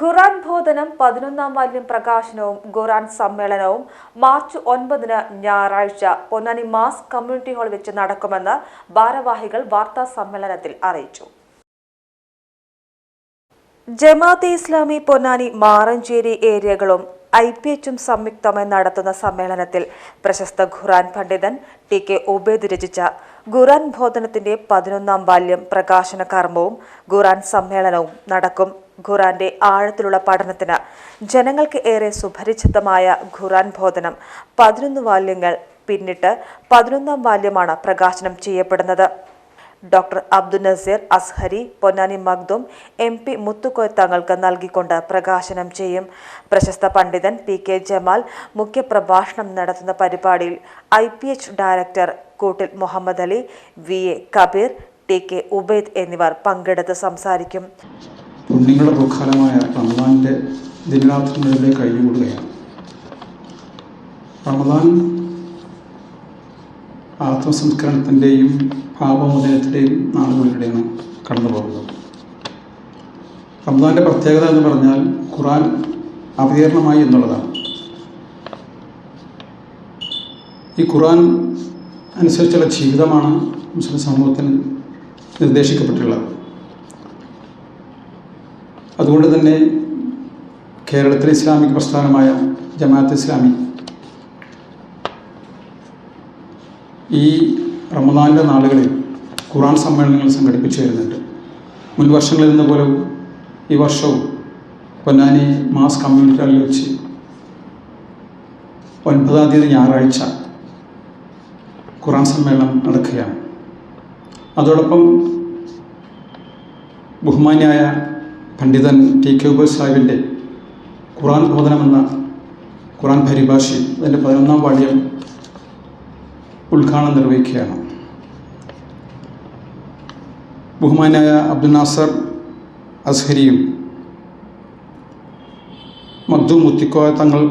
ഖുർആൻ ബോധനം 11-ാം വാല്യം പ്രകാശനവും ഖുർആൻ സമ്മേളനവും മാർച്ച് 9-ന് ഞായറാഴ്ച പൊന്നാനി മാസ് കമ്മ്യൂണിറ്റി ഹാൾ വെച്ച് നടക്കുമെന്ന് ഭാരവാഹികൾ വാർത്താ സമ്മേളനത്തിൽ അറിയിച്ചു. ജമാഅത്തെ ഇസ്ലാമി പൊന്നാനി മാറഞ്ചേരി ഏരിയകളും IPHും സംയുക്തമായി നടത്തുന്ന സമ്മേളനത്തിൽ പ്രശസ്ത ഖുർആൻ പണ്ഡിതൻ TK ഉബൈദ് രചിച്ച ഖുർആൻ ബോധനത്തിന്റെ 11-ാം വാല്യം പ്രകാശന കർമ്മവും ഖുർആൻ സമ്മേളനവും നടക്കും. ഖുർആന്റെ ആഴത്തിലുള്ള പഠനത്തിന് ജനങ്ങൾക്ക് ഏറെ സുപരിചിതമായ ഖുർആൻ ബോധനം 11 വാല്യങ്ങൾ പിന്നിട്ട് 11-ാം വാല്യമാണ് പ്രകാശനം ചെയ്യപ്പെടുന്നത്. ഡോക്ടർ അബ്ദുൽ നസീർ അസ്ഹരി പൊന്നാനി മഖ്ദൂം MP മുത്തുക്കോയ തങ്ങൾക്ക് നൽകിക്കൊണ്ട് പ്രകാശനം ചെയ്യും. പ്രശസ്ത പണ്ഡിതൻ PK ജമാൽ മുഖ്യപ്രഭാഷണം നടത്തുന്ന പരിപാടിയിൽ IPH ഡയറക്ടർ കൂട്ടിൽ മുഹമ്മദ് അലി, VA കബീർ, TK ഉബൈദ് എന്നിവർ പങ്കെടുത്ത് സംസാരിക്കും. പുണ്യങ്ങളുടെ പ്രകാലമായ റമദാന്റെ ദിനരാത്രങ്ങളിലേക്ക് കഴിഞ്ഞുകൂടുകയാണ്. റമദാൻ ആത്മസംസ്കരണത്തിൻ്റെയും ഭാവമോചനത്തിൻ്റെയും നാളുകളിലൂടെയാണ് കടന്നു പോകുന്നത്. റമദാന്റെ പ്രത്യേകത എന്ന് പറഞ്ഞാൽ ഖുർആൻ അവതീർണമായി എന്നുള്ളതാണ്. ഈ ഖുർആൻ അനുസരിച്ചുള്ള ജീവിതമാണ് മുസ്ലിം സമൂഹത്തിന് നിർദ്ദേശിക്കപ്പെട്ടിട്ടുള്ളത്. അതുകൊണ്ട് തന്നെ കേരളത്തിലെ ഇസ്ലാമിക പ്രസ്ഥാനമായ ജമാഅത്തെ ഇസ്ലാമി ഈ റമദാനിൻ്റെ നാളുകളിൽ ഖുർആൻ സമ്മേളനങ്ങൾ സംഘടിപ്പിച്ചു വരുന്നുണ്ട്. മുൻ വർഷങ്ങളിൽ നിന്ന് പോലും ഈ വർഷവും പൊന്നാനി മാസ് കമ്മ്യൂണിറ്റി ഹാളിൽ വെച്ച് 9-ാം തീയതി ഞായറാഴ്ച ഖുർആൻ സമ്മേളനം നടക്കുകയാണ്. അതോടൊപ്പം ബഹുമാന്യായ പണ്ഡിതൻ TK ഉബൈദ് സാഹിബിൻ്റെ ഖുർആൻ ബോധനമെന്ന ഖുർആൻ പരിഭാഷയും അതിൻ്റെ 11-ാം വാല്യം ഉദ്ഘാടനം നിർവഹിക്കുകയാണ്. ബഹുമാനായ അബ്ദുൽ നാസർ അസ്ഹരിയും മഖ്ദൂം മുത്തുക്കോയ തങ്ങൾ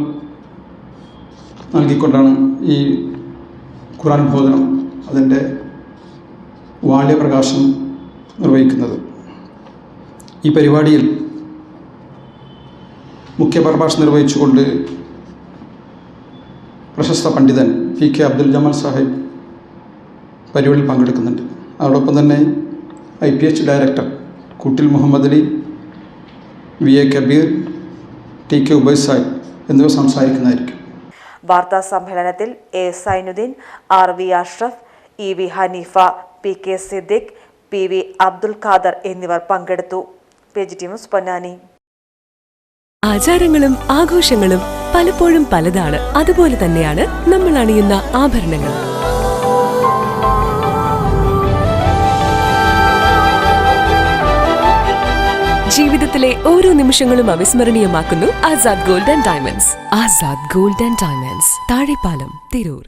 നൽകിക്കൊണ്ടാണ് ഈ ഖുർആൻ ബോധനം അതിൻ്റെ വാല്യപ്രകാശനം നിർവഹിക്കുന്നത്. ഈ പരിപാടിയിൽ മുഖ്യപ്രഭാഷണം നിർവഹിച്ചുകൊണ്ട് പ്രശസ്ത പണ്ഡിതൻ PK അബ്ദുൽ ജമാൽ സാഹിബ് പരിപാടിയിൽ പങ്കെടുക്കുന്നുണ്ട്. അതോടൊപ്പം തന്നെ IPH ഡയറക്ടർ കൂട്ടിൽ മുഹമ്മദ് അലി, VA കബീർ, TK ഉബൈദ് സാഹിബ് എന്നിവർ സംസാരിക്കുന്നതായിരിക്കും. വാർത്താ സമ്മേളനത്തിൽ A Zainuddin, RV Ashraf, EV Haneefa, PK Siddique, PV Abdul Khader എന്നിവർ പങ്കെടുത്തു. PGT news Ponnani. ആചാരങ്ങളും ആഘോഷങ്ങളും പലപ്പോഴും പലതാണ്. അതുപോലെ തന്നെയാണ് നമ്മൾ അണിയുന്ന ആഭരണങ്ങൾ. ജീവിതത്തിലെ ഓരോ നിമിഷങ്ങളും അവിസ്മരണീയമാക്കുന്നു Azad gold and diamonds. Azad gold and diamonds, Thazhepalam, Tirur.